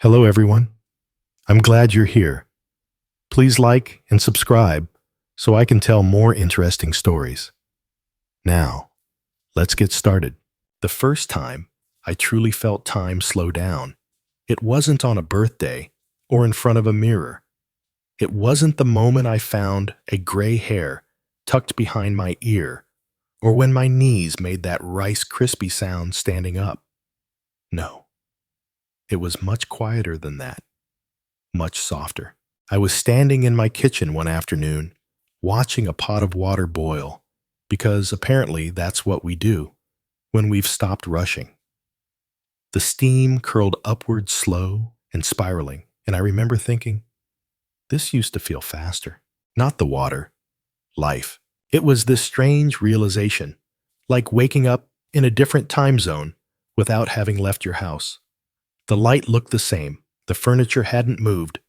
Hello, everyone. I'm glad you're here. Please like and subscribe so I can tell more interesting stories. Now, let's get started. The first time I truly felt time slow down, it wasn't on a birthday or in front of a mirror. It wasn't the moment I found a gray hair tucked behind my ear or when my knees made that Rice Krispie sound standing up. No, it was much quieter than that. Much softer. I was standing in my kitchen one afternoon, watching a pot of water boil, because apparently that's what we do when we've stopped rushing. The steam curled upward slow and spiraling, and I remember thinking, this used to feel faster. Not the water, life. It was this strange realization, like waking up in a different time zone without having left your house. The light looked the same. The furniture hadn't moved,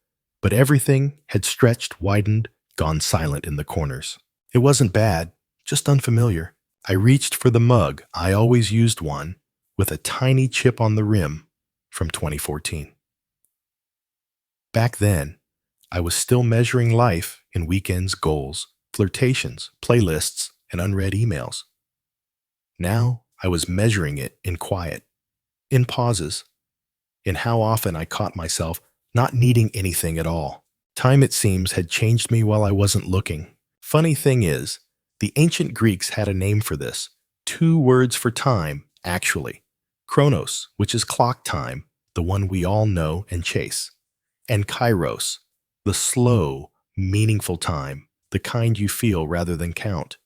but everything had stretched, widened, gone silent in the corners. It wasn't bad, just unfamiliar. I reached for the mug. I always used one with a tiny chip on the rim from 2014. Back then, I was still measuring life in weekends, goals, flirtations, playlists, and unread emails. Now I was measuring it in quiet, in pauses, in how often I caught myself not needing anything at all. Time, it seems, had changed me while I wasn't looking. Funny thing is, the ancient Greeks had a name for this. 2 words for time, actually. Chronos, which is clock time, the one we all know and chase. And kairos, the slow, meaningful time, the kind you feel rather than count.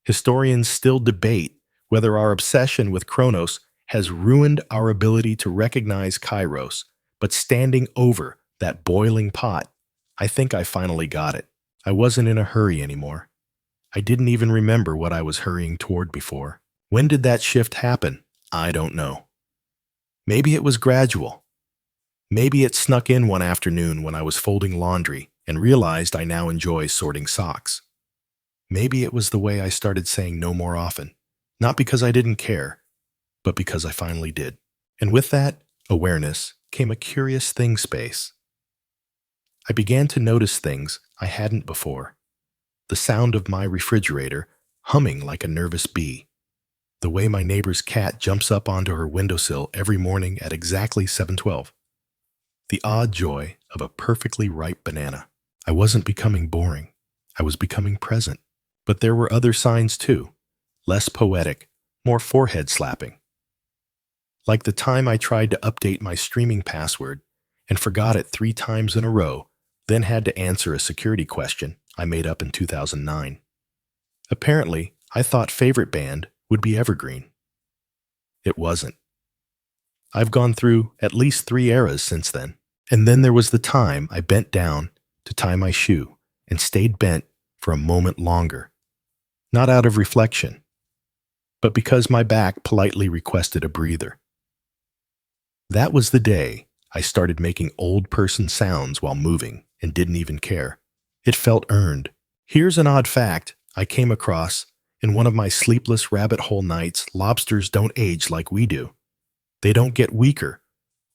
Historians still debate whether our obsession with Chronos has ruined our ability to recognize kairos, but standing over that boiling pot, I think I finally got it. I wasn't in a hurry anymore. I didn't even remember what I was hurrying toward before. When did that shift happen? I don't know. Maybe it was gradual. Maybe it snuck in one afternoon when I was folding laundry and realized I now enjoy sorting socks. Maybe it was the way I started saying no more often, not because I didn't care, but because I finally did. And with that awareness came a curious thing space. I began to notice things I hadn't before. The sound of my refrigerator humming like a nervous bee. The way my neighbor's cat jumps up onto her windowsill every morning at exactly 7:12. The odd joy of a perfectly ripe banana. I wasn't becoming boring. I was becoming present. But there were other signs too. Less poetic, more forehead slapping. Like the time I tried to update my streaming password and forgot it 3 times in a row, then had to answer a security question I made up in 2009. Apparently, I thought favorite band would be evergreen. It wasn't. I've gone through at least 3 eras since then. And then there was the time I bent down to tie my shoe and stayed bent for a moment longer. Not out of reflection, but because my back politely requested a breather. That was the day I started making old person sounds while moving and didn't even care. It felt earned. Here's an odd fact I came across in one of my sleepless rabbit hole nights. Lobsters don't age like we do. They don't get weaker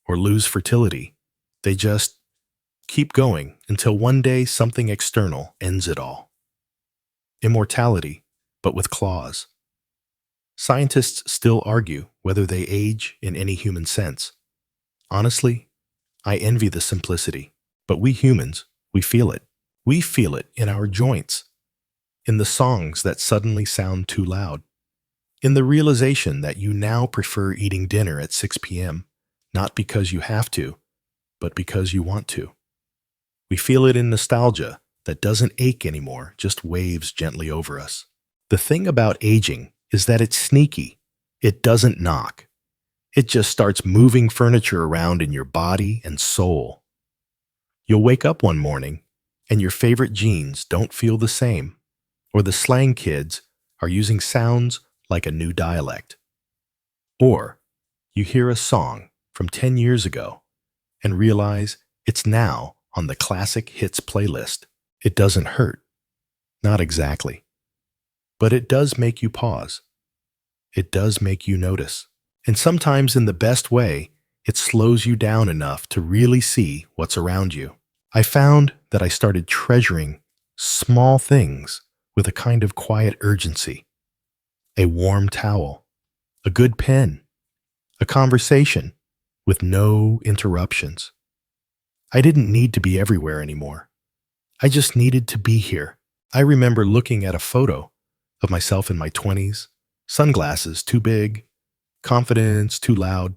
or lose fertility. They just keep going until one day something external ends it all. Immortality, but with claws. Scientists still argue whether they age in any human sense. Honestly, I envy the simplicity. But we humans, we feel it. We feel it in our joints, in the songs that suddenly sound too loud, in the realization that you now prefer eating dinner at 6 p.m., not because you have to, but because you want to. We feel it in nostalgia that doesn't ache anymore, just waves gently over us. The thing about aging is that it's sneaky. It doesn't knock. It just starts moving furniture around in your body and soul. You'll wake up one morning and your favorite jeans don't feel the same, or the slang kids are using sounds like a new dialect. Or you hear a song from 10 years ago and realize it's now on the classic hits playlist. It doesn't hurt. Not exactly. But it does make you pause. It does make you notice. And sometimes in the best way, It slows you down enough to really see what's around you. I found that I started treasuring small things with a kind of quiet urgency. A warm towel, a good pen, a conversation with no interruptions. I didn't need to be everywhere anymore. I just needed to be here. I remember looking at a photo of myself in my 20s, sunglasses too big, confidence too loud,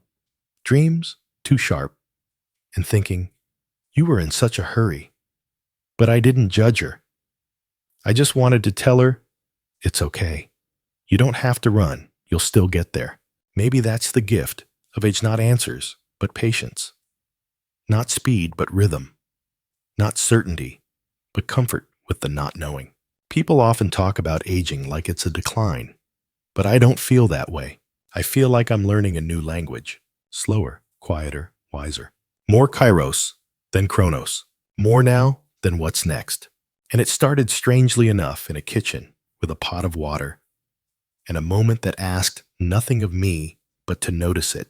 dreams too sharp, and thinking, you were in such a hurry. But I didn't judge her. I just wanted to tell her, it's okay. You don't have to run. You'll still get there. Maybe that's the gift of age, not answers, but patience. Not speed, but rhythm. Not certainty, but comfort with the not knowing. People often talk about aging like it's a decline, but I don't feel that way. I feel like I'm learning a new language. Slower, quieter, wiser. More kairos than chronos. More now than what's next. And it started strangely enough in a kitchen with a pot of water and a moment that asked nothing of me but to notice it.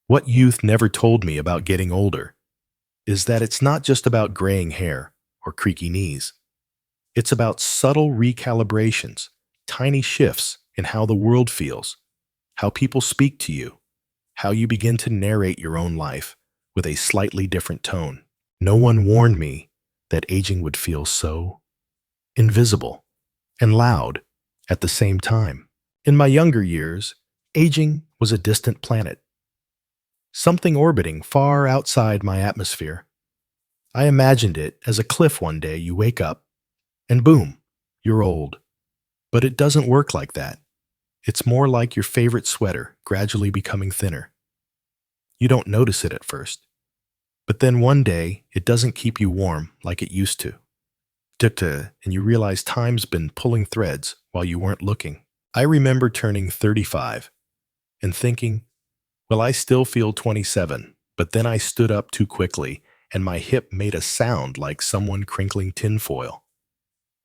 What youth never told me about getting older is that it's not just about graying hair or creaky knees. It's about subtle recalibrations, tiny shifts in how the world feels, how people speak to you, how you begin to narrate your own life with a slightly different tone. No one warned me that aging would feel so invisible and loud at the same time. In my younger years, aging was a distant planet, something orbiting far outside my atmosphere. I imagined it as a cliff one day you wake up, and boom, you're old. But it doesn't work like that. It's more like your favorite sweater gradually becoming thinner. You don't notice it at first. But then one day, it doesn't keep you warm like it used to. And you realize time's been pulling threads while you weren't looking. I remember turning 35 and thinking, well, I still feel 27, but then I stood up too quickly and my hip made a sound like someone crinkling tinfoil.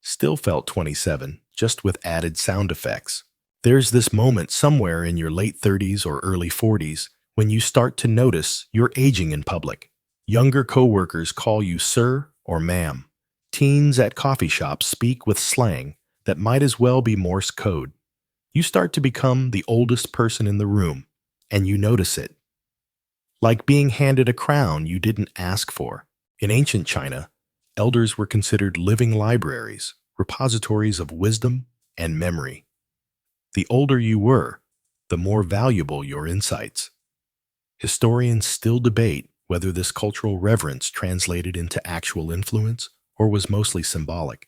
Still felt 27, just with added sound effects. There's this moment somewhere in your late 30s or early 40s when you start to notice you're aging in public. Younger coworkers call you sir or ma'am. Teens at coffee shops speak with slang that might as well be Morse code. You start to become the oldest person in the room, and you notice it. Like being handed a crown you didn't ask for. In ancient China, elders were considered living libraries, repositories of wisdom and memory. The older you were, the more valuable your insights. Historians still debate whether this cultural reverence translated into actual influence or was mostly symbolic.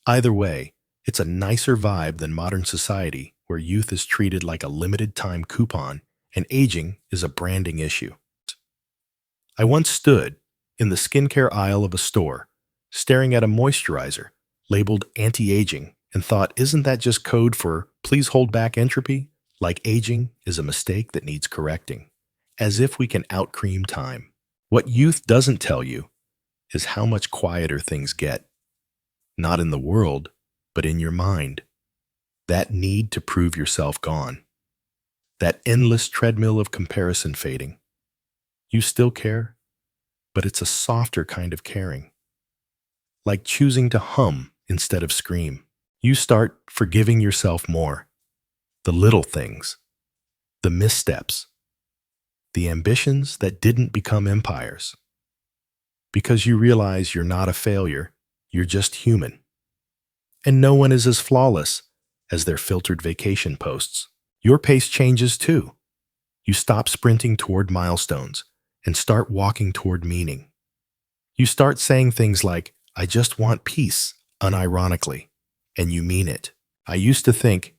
Either way, it's a nicer vibe than modern society where youth is treated like a limited-time coupon and aging is a branding issue. I once stood in the skincare aisle of a store, staring at a moisturizer labeled anti-aging and thought, isn't that just code for please hold back entropy? Like aging is a mistake that needs correcting. As if we can out-cream time. What youth doesn't tell you is how much quieter things get. Not in the world, but in your mind. That need to prove yourself gone. That endless treadmill of comparison fading. You still care, but it's a softer kind of caring. Like choosing to hum instead of scream. You start forgiving yourself more. The little things. The missteps. The ambitions that didn't become empires. Because you realize you're not a failure, you're just human. And no one is as flawless as their filtered vacation posts. Your pace changes too. You stop sprinting toward milestones and start walking toward meaning. You start saying things like, I just want peace, unironically, and you mean it. I used to think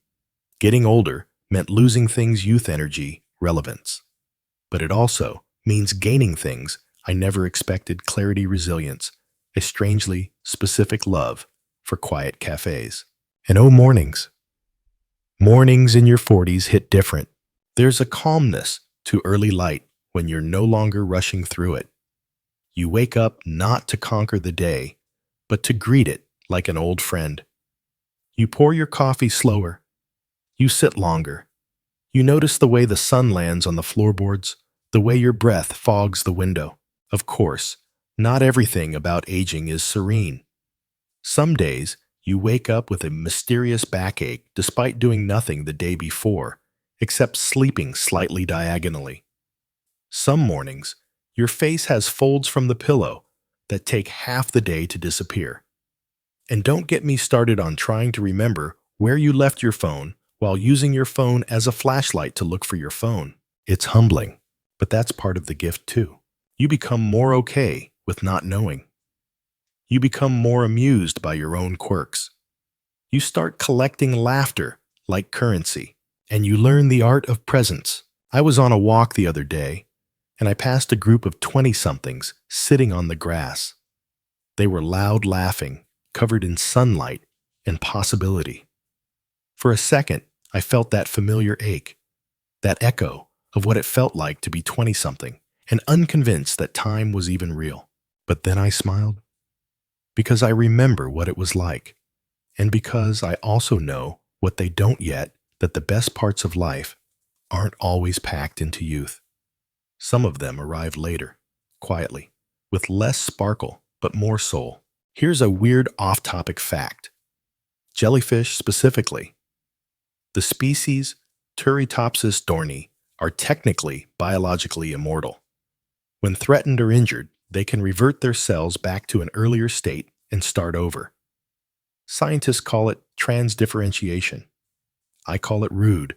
getting older meant losing things youth energy, relevance. But it also means gaining things I never expected: clarity, resilience, a strangely specific love for quiet cafes. And oh, mornings. Mornings in your 40s hit different. There's a calmness to early light when you're no longer rushing through it. You wake up not to conquer the day, but to greet it like an old friend. You pour your coffee slower. You sit longer. You notice the way the sun lands on the floorboards The way your breath fogs the window. Of course, not everything about aging is serene. Some days, you wake up with a mysterious backache despite doing nothing the day before, except sleeping slightly diagonally. Some mornings, your face has folds from the pillow that take half the day to disappear. And don't get me started on trying to remember where you left your phone while using your phone as a flashlight to look for your phone. It's humbling, but that's part of the gift too. You become more okay with not knowing. You become more amused by your own quirks. You start collecting laughter like currency, and you learn the art of presence. I was on a walk the other day, and I passed a group of 20-somethings sitting on the grass. They were loud laughing, covered in sunlight and possibility. For a second, I felt that familiar ache, that echo of what it felt like to be 20-something, and unconvinced that time was even real. But then I smiled, because I remember what it was like, and because I also know what they don't yet, that the best parts of life aren't always packed into youth. Some of them arrive later, quietly, with less sparkle but more soul. Here's a weird off-topic fact. Jellyfish specifically, the species Turritopsis dohrnii are technically biologically immortal. When threatened or injured, they can revert their cells back to an earlier state and start over. Scientists call it transdifferentiation. I call it rude.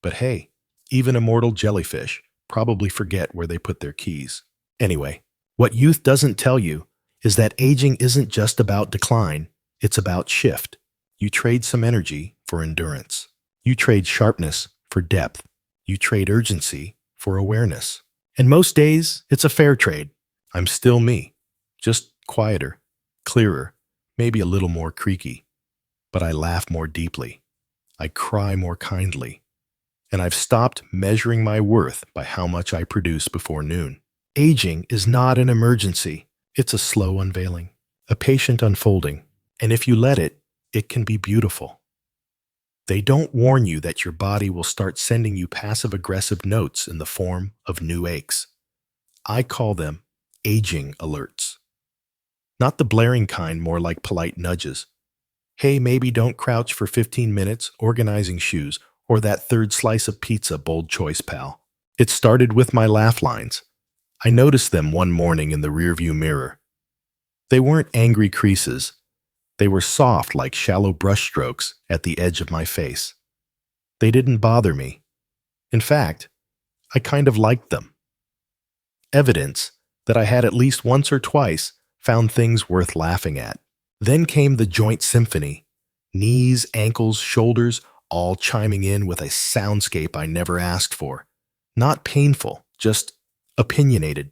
But hey, even immortal jellyfish probably forget where they put their keys. Anyway, what youth doesn't tell you is that aging isn't just about decline, it's about shift. You trade some energy for endurance. You trade sharpness for depth. You trade urgency for awareness. And most days, it's a fair trade. I'm still me, just quieter, clearer, maybe a little more creaky. But I laugh more deeply. I cry more kindly. And I've stopped measuring my worth by how much I produce before noon. Aging is not an emergency. It's a slow unveiling, a patient unfolding. And if you let it, it can be beautiful. They don't warn you that your body will start sending you passive-aggressive notes in the form of new aches. I call them aging alerts. Not the blaring kind, more like polite nudges. Hey, maybe don't crouch for 15 minutes organizing shoes, or that third slice of pizza, bold choice, pal. It started with my laugh lines. I noticed them one morning in the rearview mirror. They weren't angry creases. They were soft like shallow brushstrokes at the edge of my face. They didn't bother me. In fact, I kind of liked them. Evidence that I had at least once or twice found things worth laughing at. Then came the joint symphony. Knees, ankles, shoulders, all chiming in with a soundscape I never asked for. Not painful, just opinionated.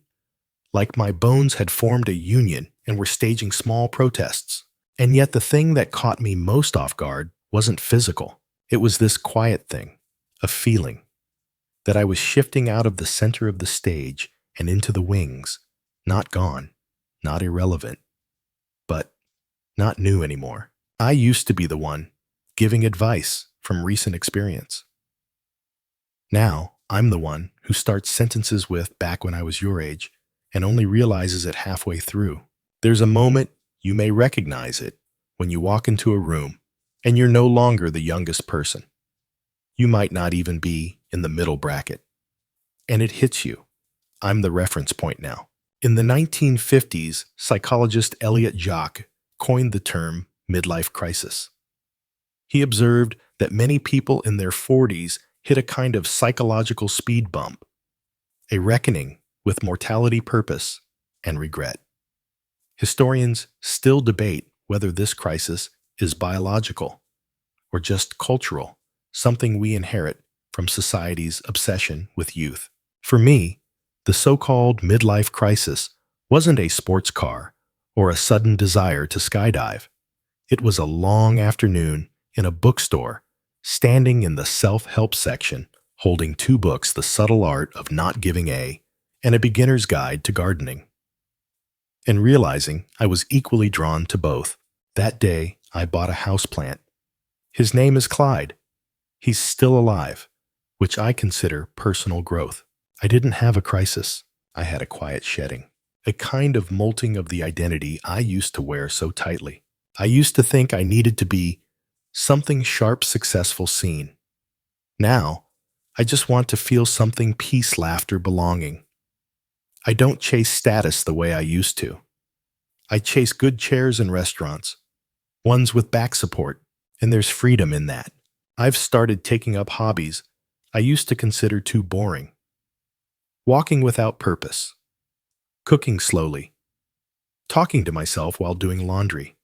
Like my bones had formed a union and were staging small protests. And yet the thing that caught me most off guard wasn't physical. It was this quiet thing, a feeling, that I was shifting out of the center of the stage and into the wings, not gone, not irrelevant, but not new anymore. I used to be the one giving advice from recent experience. Now, I'm the one who starts sentences with "back when I was your age" and only realizes it halfway through. There's a moment you may recognize it when you walk into a room and you're no longer the youngest person. You might not even be in the middle bracket. And it hits you. I'm the reference point now. In the 1950s, psychologist Elliot Jaques coined the term midlife crisis. He observed that many people in their 40s hit a kind of psychological speed bump, a reckoning with mortality, purpose, and regret. Historians still debate whether this crisis is biological or just cultural, something we inherit from society's obsession with youth. For me, the so-called midlife crisis wasn't a sports car or a sudden desire to skydive. It was a long afternoon in a bookstore, standing in the self-help section, holding two books, The Subtle Art of Not Giving A and A Beginner's Guide to Gardening, and realizing I was equally drawn to both. That day, I bought a houseplant. His name is Clyde. He's still alive, which I consider personal growth. I didn't have a crisis. I had a quiet shedding, a kind of molting of the identity I used to wear so tightly. I used to think I needed to be something sharp, successful, seen. Now, I just want to feel something peace, laughter, belonging. I don't chase status the way I used to. I chase good chairs in restaurants, ones with back support, and there's freedom in that. I've started taking up hobbies I used to consider too boring. Walking without purpose, cooking slowly, talking to myself while doing laundry.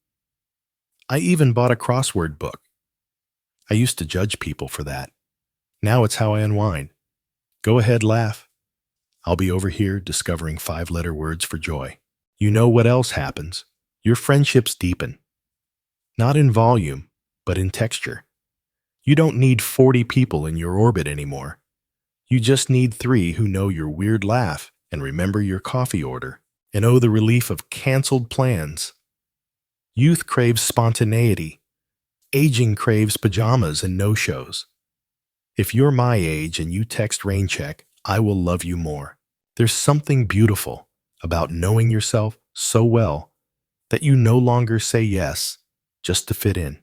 I even bought a crossword book. I used to judge people for that. Now it's how I unwind. Go ahead, laugh. I'll be over here discovering 5-letter words for joy. You know what else happens? Your friendships deepen. Not in volume, but in texture. You don't need 40 people in your orbit anymore. You just need 3 who know your weird laugh and remember your coffee order and owe the relief of canceled plans. Youth craves spontaneity. Aging craves pajamas and no-shows. If you're my age and you text rain check, I will love you more. There's something beautiful about knowing yourself so well that you no longer say yes just to fit in.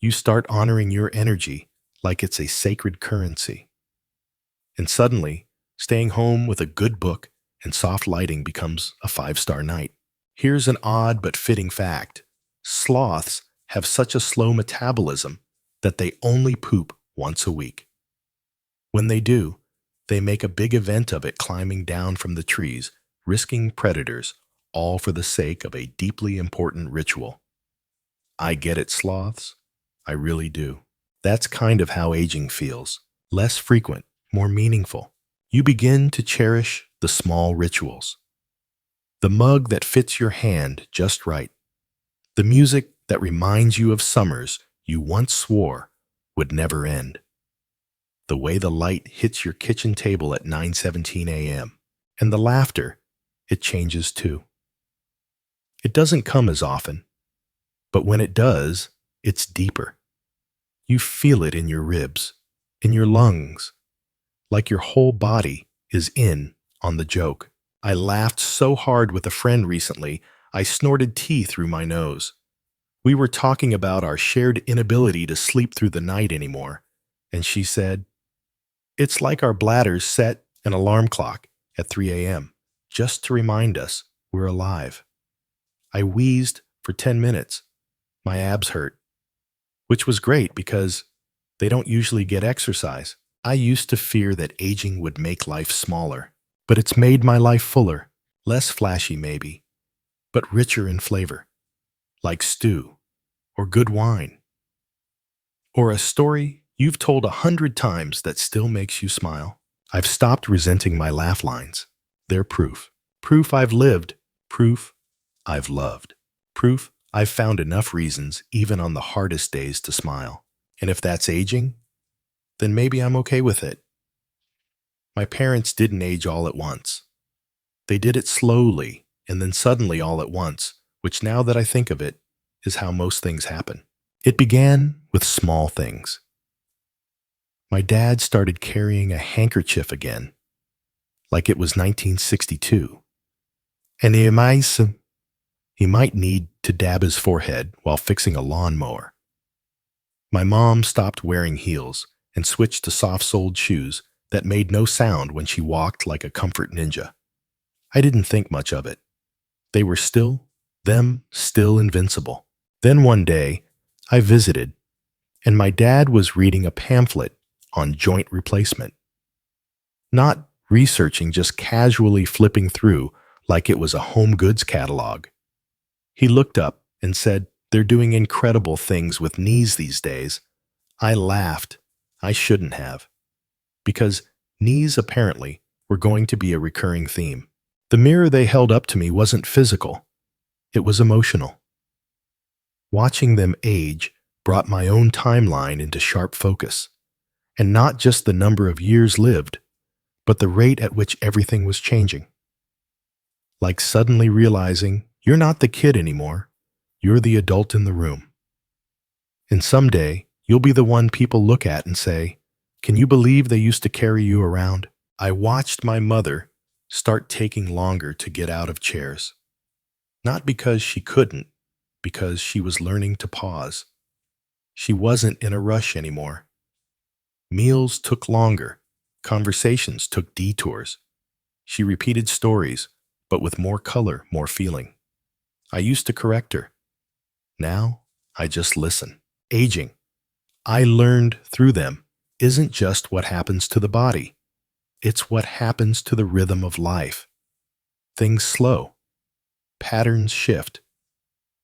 You start honoring your energy like it's a sacred currency. And suddenly, staying home with a good book and soft lighting becomes a 5-star night. Here's an odd but fitting fact. Sloths have such a slow metabolism that they only poop once a week. When they do, they make a big event of it, climbing down from the trees, risking predators, all for the sake of a deeply important ritual. I get it, sloths. I really do. That's kind of how aging feels. Less frequent, more meaningful. You begin to cherish the small rituals. The mug that fits your hand just right. The music that reminds you of summers you once swore would never end. The way the light hits your kitchen table at 9:17 a.m. And the laughter, it changes too. It doesn't come as often, but when it does, it's deeper. You feel it in your ribs, in your lungs, like your whole body is in on the joke. I laughed so hard with a friend recently, I snorted tea through my nose. We were talking about our shared inability to sleep through the night anymore, and she said, "It's like our bladders set an alarm clock at 3 a.m. just to remind us we're alive." I wheezed for 10 minutes. My abs hurt, which was great because they don't usually get exercise. I used to fear that aging would make life smaller, but it's made my life fuller, less flashy maybe, but richer in flavor, like stew, or good wine, or a story you've told 100 times that still makes you smile. I've stopped resenting my laugh lines. They're proof. Proof I've lived. Proof I've loved. Proof I've found enough reasons, even on the hardest days, to smile. And if that's aging, then maybe I'm okay with it. My parents didn't age all at once. They did it slowly, and then suddenly all at once, which now that I think of it, is how most things happen. It began with small things. My dad started carrying a handkerchief again, like it was 1962. And he might need to dab his forehead while fixing a lawnmower. My mom stopped wearing heels and switched to soft-soled shoes that made no sound when she walked like a comfort ninja. I didn't think much of it. They were still invincible. Then one day, I visited, and my dad was reading a pamphlet on joint replacement. Not researching, just casually flipping through like it was a home goods catalog. He looked up and said, "They're doing incredible things with knees these days." I laughed. I shouldn't have. Because knees apparently were going to be a recurring theme. The mirror they held up to me wasn't physical. It was emotional. Watching them age brought my own timeline into sharp focus. And not just the number of years lived, but the rate at which everything was changing. Like suddenly realizing you're not the kid anymore, you're the adult in the room. And someday, you'll be the one people look at and say, "Can you believe they used to carry you around?" I watched my mother start taking longer to get out of chairs. Not because she couldn't, because she was learning to pause. She wasn't in a rush anymore. Meals took longer. Conversations took detours. She repeated stories, but with more color, more feeling. I used to correct her. Now, I just listen. Aging, I learned through them, isn't just what happens to the body. It's what happens to the rhythm of life. Things slow. Patterns shift.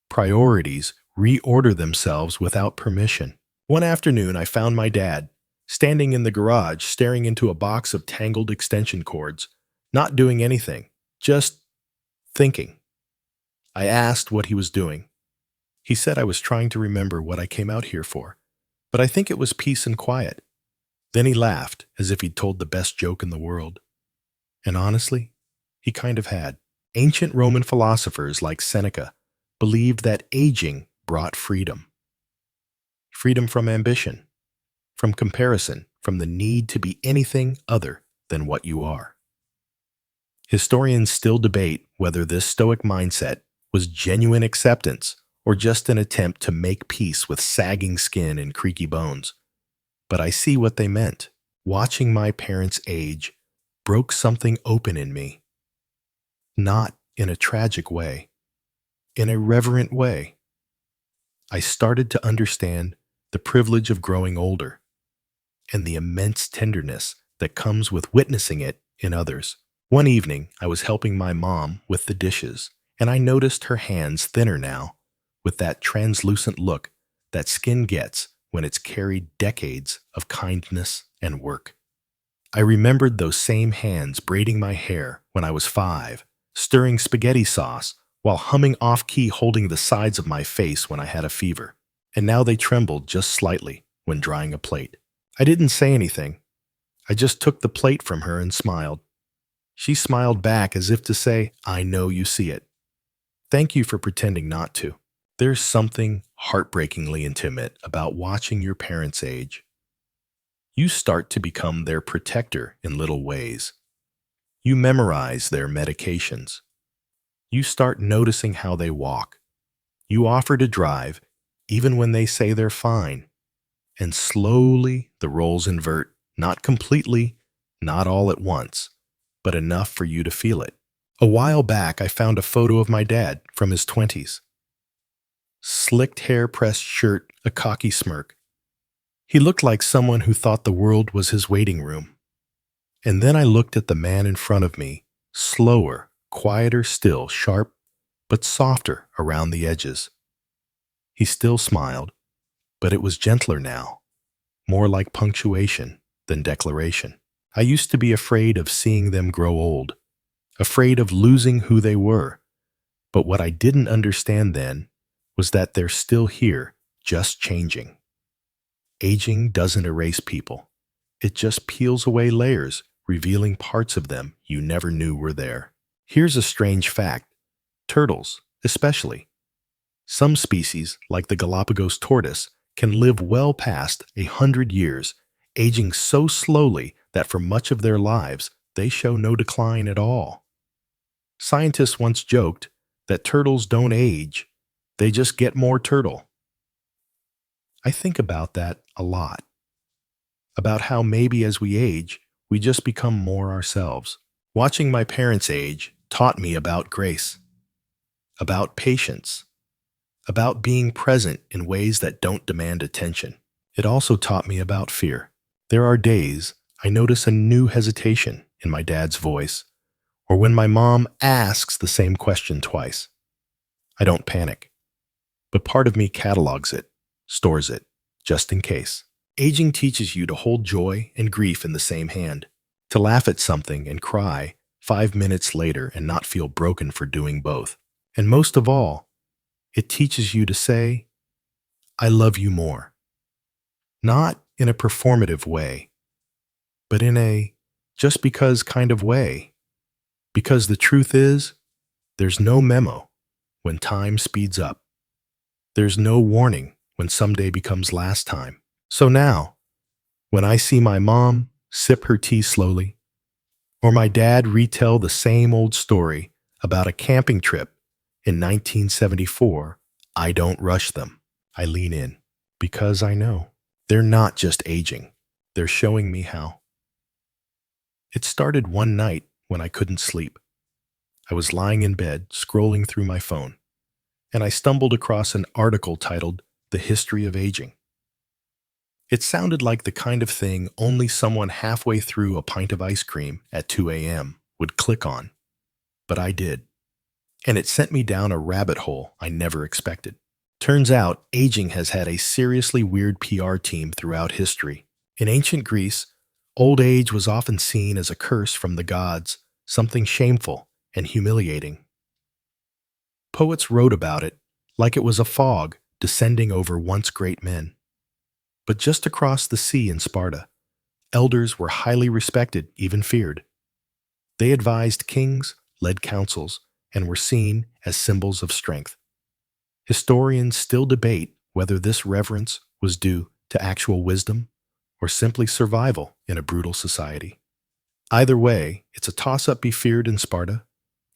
Priorities reorder themselves without permission. One afternoon, I found my dad standing in the garage staring into a box of tangled extension cords, not doing anything, just thinking. I asked what he was doing. He said I was trying to remember what I came out here for, but I think it was peace and quiet. Then he laughed as if he'd told the best joke in the world. And honestly, he kind of had. Ancient Roman philosophers like Seneca believed that aging brought freedom. Freedom from ambition, from comparison, from the need to be anything other than what you are. Historians still debate whether this Stoic mindset was genuine acceptance or just an attempt to make peace with sagging skin and creaky bones. But I see what they meant. Watching my parents age broke something open in me. Not in a tragic way, in a reverent way. I started to understand the privilege of growing older and the immense tenderness that comes with witnessing it in others. One evening, I was helping my mom with the dishes, and I noticed her hands thinner now, with that translucent look that skin gets when it's carried decades of kindness and work. I remembered those same hands braiding my hair when I was 5, stirring spaghetti sauce while humming off-key, holding the sides of my face when I had a fever. And now they trembled just slightly when drying a plate. I didn't say anything. I just took the plate from her and smiled. She smiled back as if to say, I know you see it. Thank you for pretending not to. There's something heartbreakingly intimate about watching your parents age. You start to become their protector in little ways. You memorize their medications. You start noticing how they walk. You offer to drive, even when they say they're fine. And slowly the roles invert, not completely, not all at once, but enough for you to feel it. A while back, I found a photo of my dad from his 20s. Slicked hair, pressed shirt, a cocky smirk. He looked like someone who thought the world was his waiting room. And then I looked at the man in front of me, slower, quieter still, sharp, but softer around the edges. He still smiled, but it was gentler now, more like punctuation than declaration. I used to be afraid of seeing them grow old, afraid of losing who they were. But what I didn't understand then was that they're still here, just changing. Aging doesn't erase people. It just peels away layers, revealing parts of them you never knew were there. Here's a strange fact. Turtles, especially. Some species, like the Galapagos tortoise, can live well past 100 years, aging so slowly that for much of their lives, they show no decline at all. Scientists once joked that turtles don't age, they just get more turtle. I think about that a lot. About how maybe as we age, we just become more ourselves. Watching my parents age taught me about grace, about patience, about being present in ways that don't demand attention. It also taught me about fear. There are days I notice a new hesitation in my dad's voice, or when my mom asks the same question twice. I don't panic, but part of me catalogs it, stores it, just in case. Aging teaches you to hold joy and grief in the same hand, to laugh at something and cry 5 minutes later and not feel broken for doing both. And most of all, it teaches you to say, I love you more. Not in a performative way, but in a just because kind of way. Because the truth is, there's no memo when time speeds up. There's no warning when someday becomes last time. So now, when I see my mom sip her tea slowly, Or my dad retell the same old story about a camping trip in 1974. I don't rush them. I lean in because I know they're not just aging. They're showing me how. It started one night when I couldn't sleep. I was lying in bed, scrolling through my phone, and I stumbled across an article titled The History of Aging. It sounded like the kind of thing only someone halfway through a pint of ice cream at 2 a.m. would click on, but I did. And it sent me down a rabbit hole I never expected. Turns out, aging has had a seriously weird PR team throughout history. In ancient Greece, old age was often seen as a curse from the gods, something shameful and humiliating. Poets wrote about it like it was a fog descending over once great men. But just across the sea in Sparta, elders were highly respected, even feared. They advised kings, led councils, and were seen as symbols of strength. Historians still debate whether this reverence was due to actual wisdom or simply survival in a brutal society. Either way, it's a toss-up: be feared in Sparta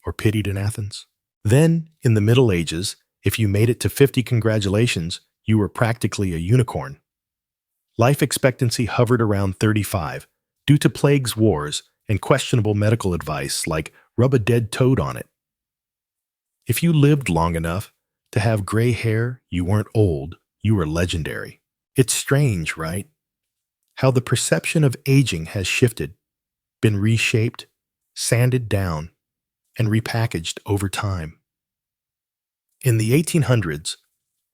or pitied in Athens. Then, in the Middle Ages, if you made it to 50, congratulations, you were practically a unicorn. Life expectancy hovered around 35 due to plagues, wars, and questionable medical advice like rub a dead toad on it. If you lived long enough to have gray hair, you weren't old, you were legendary. It's strange, right? How the perception of aging has shifted, been reshaped, sanded down, and repackaged over time. In the 1800s,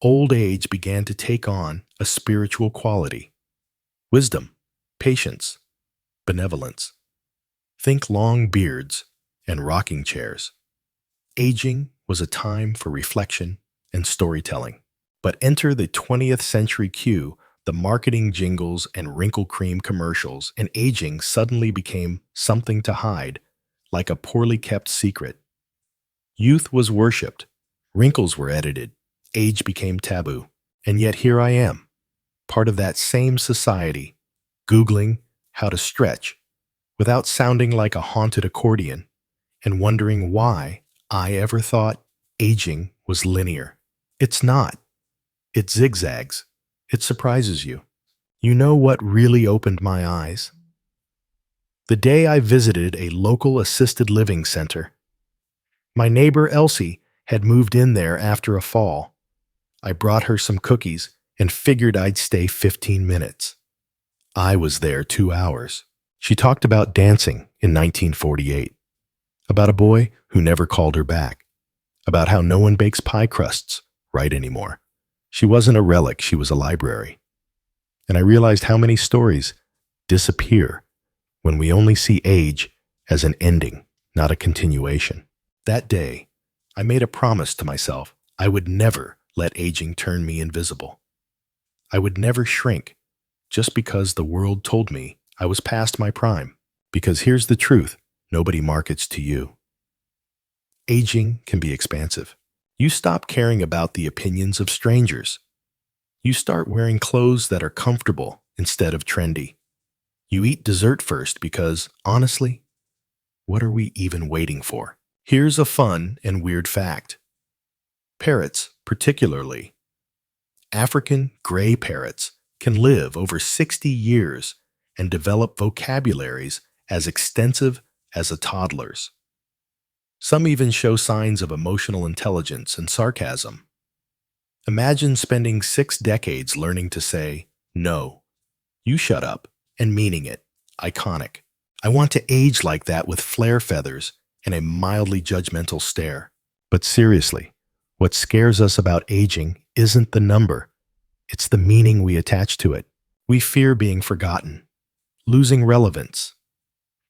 old age began to take on a spiritual quality: wisdom, patience, benevolence. Think long beards and rocking chairs. Aging was a time for reflection and storytelling. But enter the 20th century cue, the marketing jingles and wrinkle cream commercials, and aging suddenly became something to hide, like a poorly kept secret. Youth was worshipped, wrinkles were edited, age became taboo. And yet here I am, part of that same society, Googling how to stretch without sounding like a haunted accordion, and wondering why I ever thought aging was linear. It's not. It zigzags. It surprises you. You know what really opened my eyes? The day I visited a local assisted living center. My neighbor Elsie had moved in there after a fall. I brought her some cookies and figured I'd stay 15 minutes. I was there 2 hours. She talked about dancing in 1948, about a boy who never called her back, about how no one bakes pie crusts right anymore. She wasn't a relic, she was a library. And I realized how many stories disappear when we only see age as an ending, not a continuation. That day, I made a promise to myself I would never let aging turn me invisible. I would never shrink just because the world told me I was past my prime. Because here's the truth, nobody markets to you. Aging can be expansive. You stop caring about the opinions of strangers. You start wearing clothes that are comfortable instead of trendy. You eat dessert first because, honestly, what are we even waiting for? Here's a fun and weird fact. Parrots, particularly African gray parrots, can live over 60 years and develop vocabularies as extensive as a toddler's. Some even show signs of emotional intelligence and sarcasm. Imagine spending 6 decades learning to say, "No, you shut up," and meaning it. Iconic. I want to age like that, with flare feathers and a mildly judgmental stare. But seriously, what scares us about aging isn't the number. It's the meaning we attach to it. We fear being forgotten, losing relevance,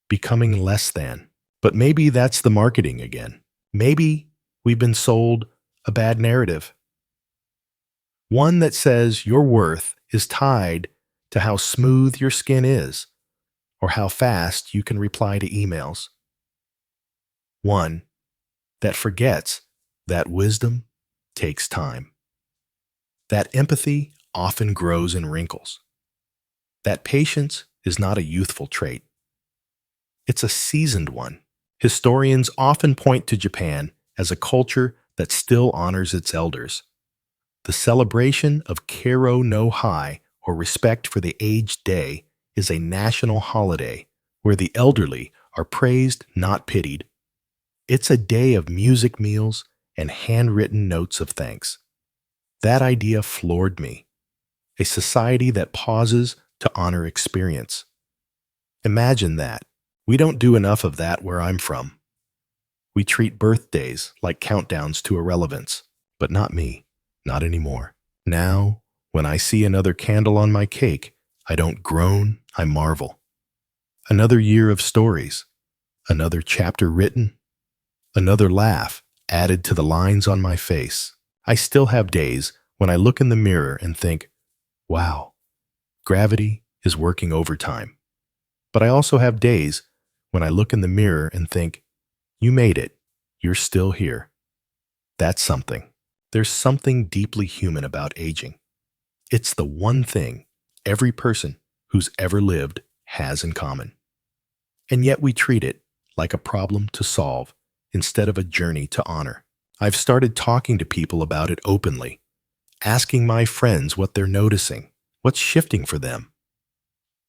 becoming less than. But maybe that's the marketing again. Maybe we've been sold a bad narrative. One that says your worth is tied to how smooth your skin is or how fast you can reply to emails. One that forgets that wisdom takes time, that empathy often grows in wrinkles, that patience is not a youthful trait. It's a seasoned one. Historians often point to Japan as a culture that still honors its elders. The celebration of Kero no Hai, or respect for the aged day, is a national holiday where the elderly are praised, not pitied. It's a day of music meals and handwritten notes of thanks. That idea floored me. A society that pauses to honor experience. Imagine that. We don't do enough of that where I'm from. We treat birthdays like countdowns to irrelevance, but not me, not anymore. Now, when I see another candle on my cake, I don't groan, I marvel. Another year of stories, another chapter written, another laugh added to the lines on my face. I still have days when I look in the mirror and think, wow, gravity is working overtime. But I also have days when I look in the mirror and think, you made it. You're still here. That's something. There's something deeply human about aging. It's the one thing every person who's ever lived has in common. And yet we treat it like a problem to solve instead of a journey to honor. I've started talking to people about it openly, asking my friends what they're noticing, what's shifting for them.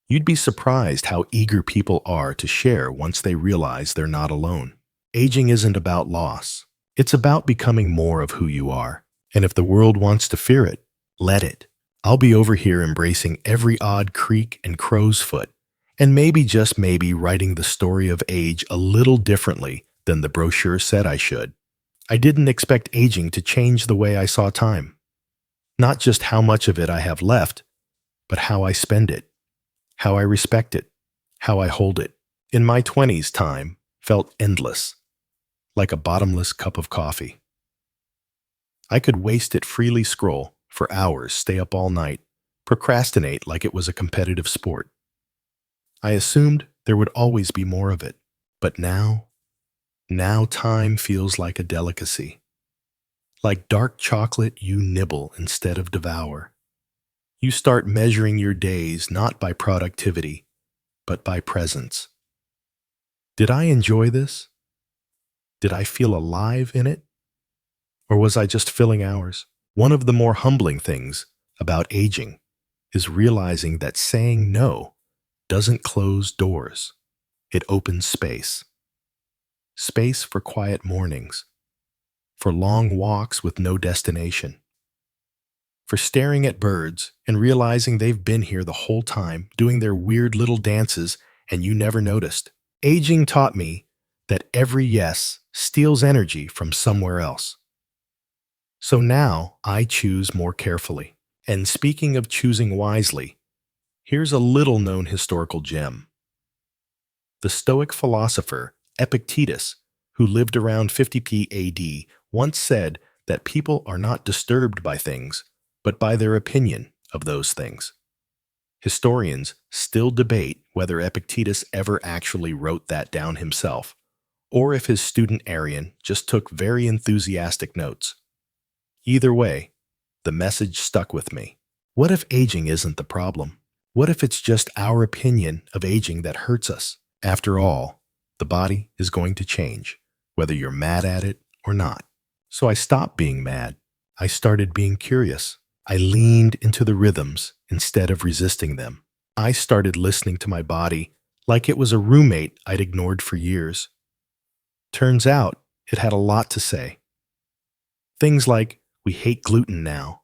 You'd be surprised how eager people are to share once they realize they're not alone. Aging isn't about loss. It's about becoming more of who you are. And if the world wants to fear it, let it. I'll be over here embracing every odd creak and crow's foot, and maybe, just maybe, writing the story of age a little differently than the brochure said I should. I didn't expect aging to change the way I saw time. Not just how much of it I have left, but how I spend it, how I respect it, how I hold it. In my 20s, time felt endless, like a bottomless cup of coffee. I could waste it, freely scroll for hours, stay up all night, procrastinate like it was a competitive sport. I assumed there would always be more of it, but now time feels like a delicacy. Like dark chocolate you nibble instead of devour. You start measuring your days not by productivity, but by presence. Did I enjoy this? Did I feel alive in it? Or was I just filling hours? One of the more humbling things about aging is realizing that saying no doesn't close doors. It opens space. Space for quiet mornings, for long walks with no destination, for staring at birds and realizing they've been here the whole time, doing their weird little dances, and you never noticed. Aging taught me that every yes steals energy from somewhere else. So now I choose more carefully. And speaking of choosing wisely, here's a little-known historical gem. The Stoic philosopher Epictetus, who lived around 50 AD, once said that people are not disturbed by things, but by their opinion of those things. Historians still debate whether Epictetus ever actually wrote that down himself, or if his student Arion just took very enthusiastic notes. Either way, the message stuck with me. What if aging isn't the problem? What if it's just our opinion of aging that hurts us? After all, the body is going to change, whether you're mad at it or not. So I stopped being mad. I started being curious. I leaned into the rhythms instead of resisting them. I started listening to my body like it was a roommate I'd ignored for years. Turns out, it had a lot to say. Things like, we hate gluten now,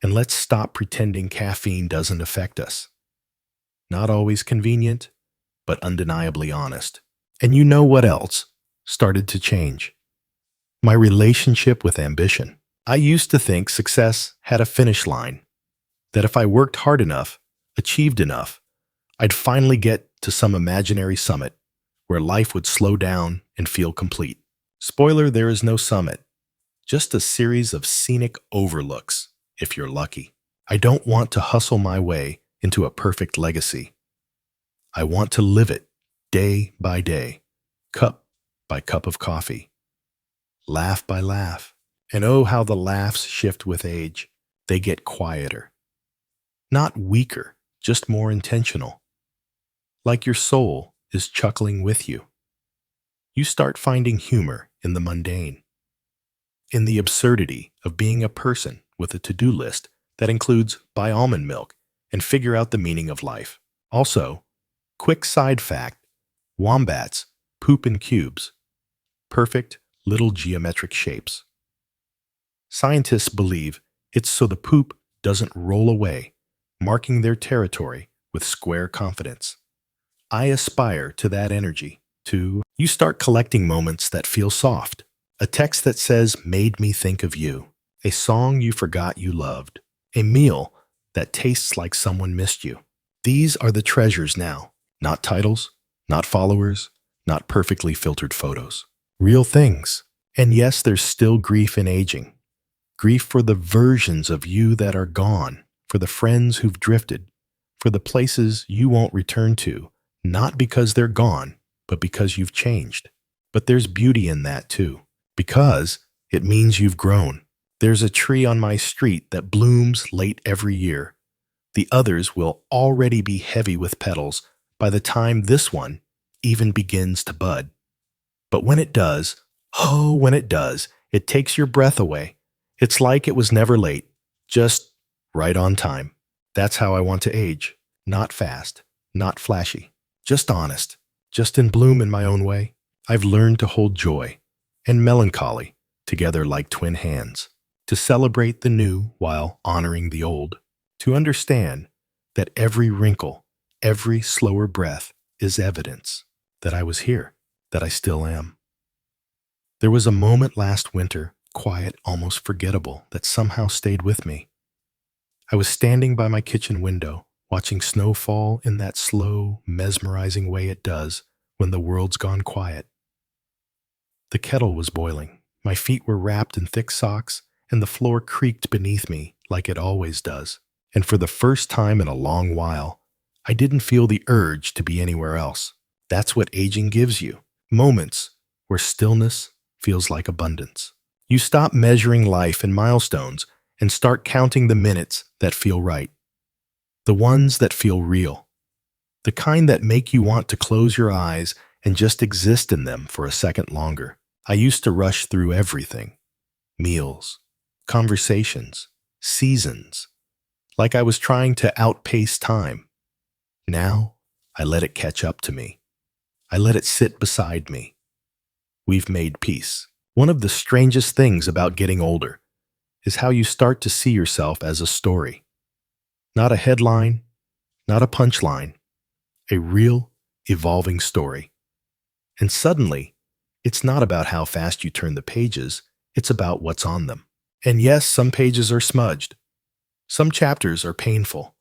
and let's stop pretending caffeine doesn't affect us. Not always convenient, but undeniably honest. And you know what else started to change? My relationship with ambition. I used to think success had a finish line, that if I worked hard enough, achieved enough, I'd finally get to some imaginary summit where life would slow down and feel complete. Spoiler, there is no summit, just a series of scenic overlooks, if you're lucky. I don't want to hustle my way into a perfect legacy. I want to live it day by day, cup by cup of coffee, laugh by laugh. And oh, how the laughs shift with age. They get quieter. Not weaker, just more intentional. Like your soul is chuckling with you. You start finding humor in the mundane, in the absurdity of being a person with a to-do list that includes buy almond milk and figure out the meaning of life. Also, quick side fact, wombats poop in cubes, perfect little geometric shapes. Scientists believe it's so the poop doesn't roll away, marking their territory with square confidence. I aspire to that energy, you start collecting moments that feel soft, a text that says made me think of you, a song you forgot you loved, a meal that tastes like someone missed you. These are the treasures now, not titles, not followers, not perfectly filtered photos. Real things. And yes, there's still grief in aging. Grief for the versions of you that are gone, for the friends who've drifted, for the places you won't return to, not because they're gone, but because you've changed. But there's beauty in that too, because it means you've grown. There's a tree on my street that blooms late every year. The others will already be heavy with petals by the time this one even begins to bud. But when it does, oh, when it does, it takes your breath away. It's like it was never late, just right on time. That's how I want to age. Not fast, not flashy, just honest, just in bloom in my own way. I've learned to hold joy and melancholy together like twin hands, to celebrate the new while honoring the old, to understand that every wrinkle, every slower breath is evidence that I was here, that I still am. There was a moment last winter, quiet, almost forgettable, that somehow stayed with me. I was standing by my kitchen window, watching snow fall in that slow, mesmerizing way it does when the world's gone quiet. The kettle was boiling, my feet were wrapped in thick socks, and the floor creaked beneath me like it always does. And for the first time in a long while, I didn't feel the urge to be anywhere else. That's what aging gives you, moments where stillness feels like abundance. You stop measuring life in milestones and start counting the minutes that feel right. The ones that feel real. The kind that make you want to close your eyes and just exist in them for a second longer. I used to rush through everything. Meals, conversations, seasons. Like I was trying to outpace time. Now, I let it catch up to me. I let it sit beside me. We've made peace. One of the strangest things about getting older is how you start to see yourself as a story. Not a headline, not a punchline, a real, evolving story. And suddenly, it's not about how fast you turn the pages, it's about what's on them. And yes, some pages are smudged. Some chapters are painful.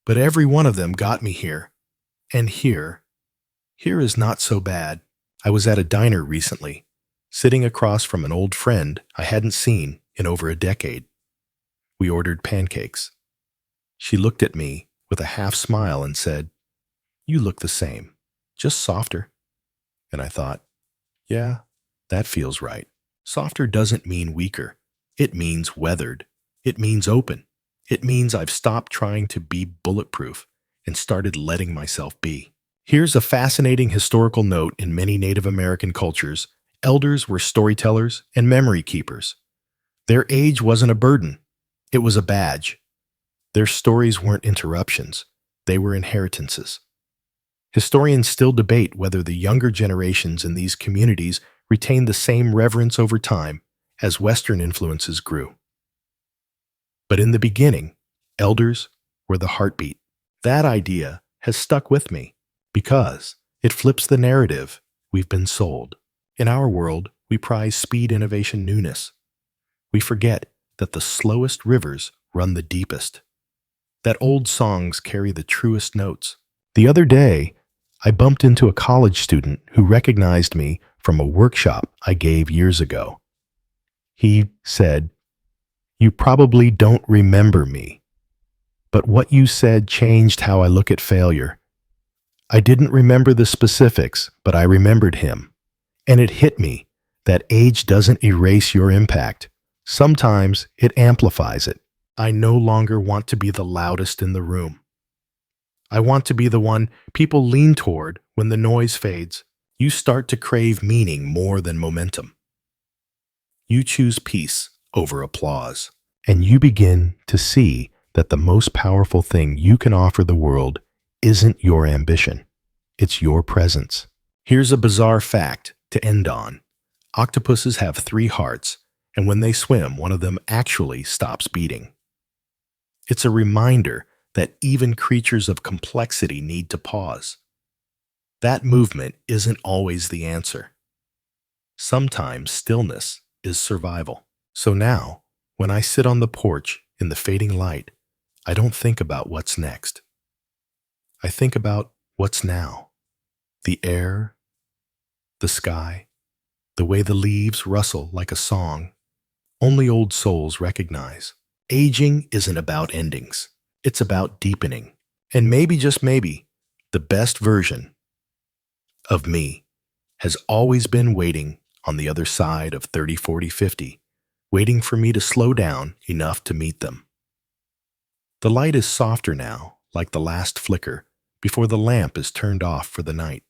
But every one of them got me here. And here is not so bad. I was at a diner recently, sitting across from an old friend I hadn't seen in over a decade. We ordered pancakes. She looked at me with a half smile and said, "You look the same, just softer." And I thought, yeah, that feels right. Softer doesn't mean weaker. It means weathered. It means open. It means I've stopped trying to be bulletproof and started letting myself be. Here's a fascinating historical note. In many Native American cultures, elders were storytellers and memory keepers. Their age wasn't a burden. It was a badge. Their stories weren't interruptions. They were inheritances. Historians still debate whether the younger generations in these communities retained the same reverence over time as Western influences grew. But in the beginning, elders were the heartbeat. That idea has stuck with me because it flips the narrative we've been sold. In our world, we prize speed, innovation, newness. We forget that the slowest rivers run the deepest, that old songs carry the truest notes. The other day, I bumped into a college student who recognized me from a workshop I gave years ago. He said, "You probably don't remember me, but what you said changed how I look at failure." I didn't remember the specifics, but I remembered him. And it hit me that age doesn't erase your impact. Sometimes it amplifies it. I no longer want to be the loudest in the room. I want to be the one people lean toward When the noise fades, you start to crave meaning more than momentum. You choose peace over applause, and you begin to see that the most powerful thing you can offer the world isn't your ambition, it's your presence. Here's a bizarre fact to end on. Octopuses have 3 hearts, and when they swim, one of them actually stops beating. It's a reminder that even creatures of complexity need to pause. That movement isn't always the answer. Sometimes stillness is survival. So now, when I sit on the porch in the fading light, I don't think about what's next. I think about what's now. The air, the sky, the way the leaves rustle like a song only old souls recognize. Aging isn't about endings. It's about deepening. And maybe, just maybe, the best version of me has always been waiting on the other side of 30, 40, 50, waiting for me to slow down enough to meet them. The light is softer now, like the last flicker before the lamp is turned off for the night.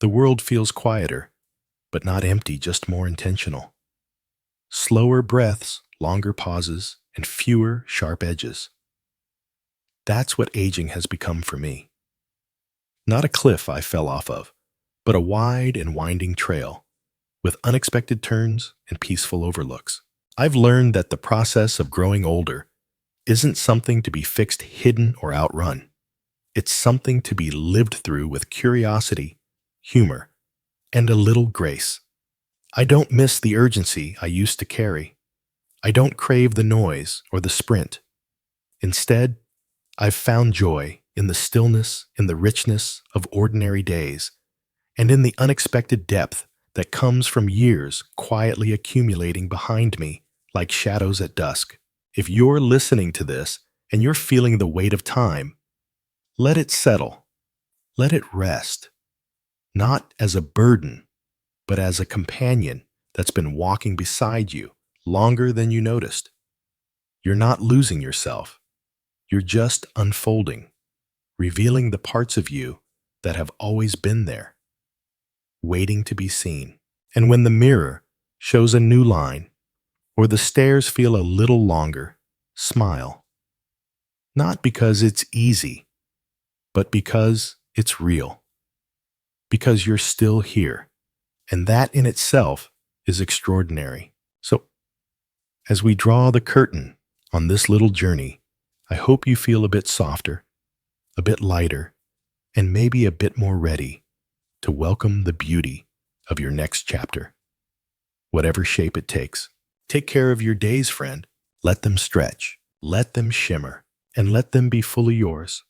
The world feels quieter, but not empty, just more intentional. Slower breaths, longer pauses, and fewer sharp edges. That's what aging has become for me. Not a cliff I fell off of, but a wide and winding trail with unexpected turns and peaceful overlooks. I've learned that the process of growing older isn't something to be fixed, hidden, or outrun. It's something to be lived through with curiosity, humor, and a little grace. I don't miss the urgency I used to carry. I don't crave the noise or the sprint. Instead, I've found joy in the stillness, in the richness of ordinary days, and in the unexpected depth that comes from years quietly accumulating behind me like shadows at dusk. If you're listening to this and you're feeling the weight of time, let it settle. Let it rest. Not as a burden, but as a companion that's been walking beside you longer than you noticed. You're not losing yourself. You're just unfolding, revealing the parts of you that have always been there, waiting to be seen. And when the mirror shows a new line, or the stairs feel a little longer, smile. Not because it's easy, but because it's real. Because you're still here, and that in itself is extraordinary. So, as we draw the curtain on this little journey, I hope you feel a bit softer, a bit lighter, and maybe a bit more ready to welcome the beauty of your next chapter, whatever shape it takes. Take care of your days, friend. Let them stretch, let them shimmer, and let them be fully yours.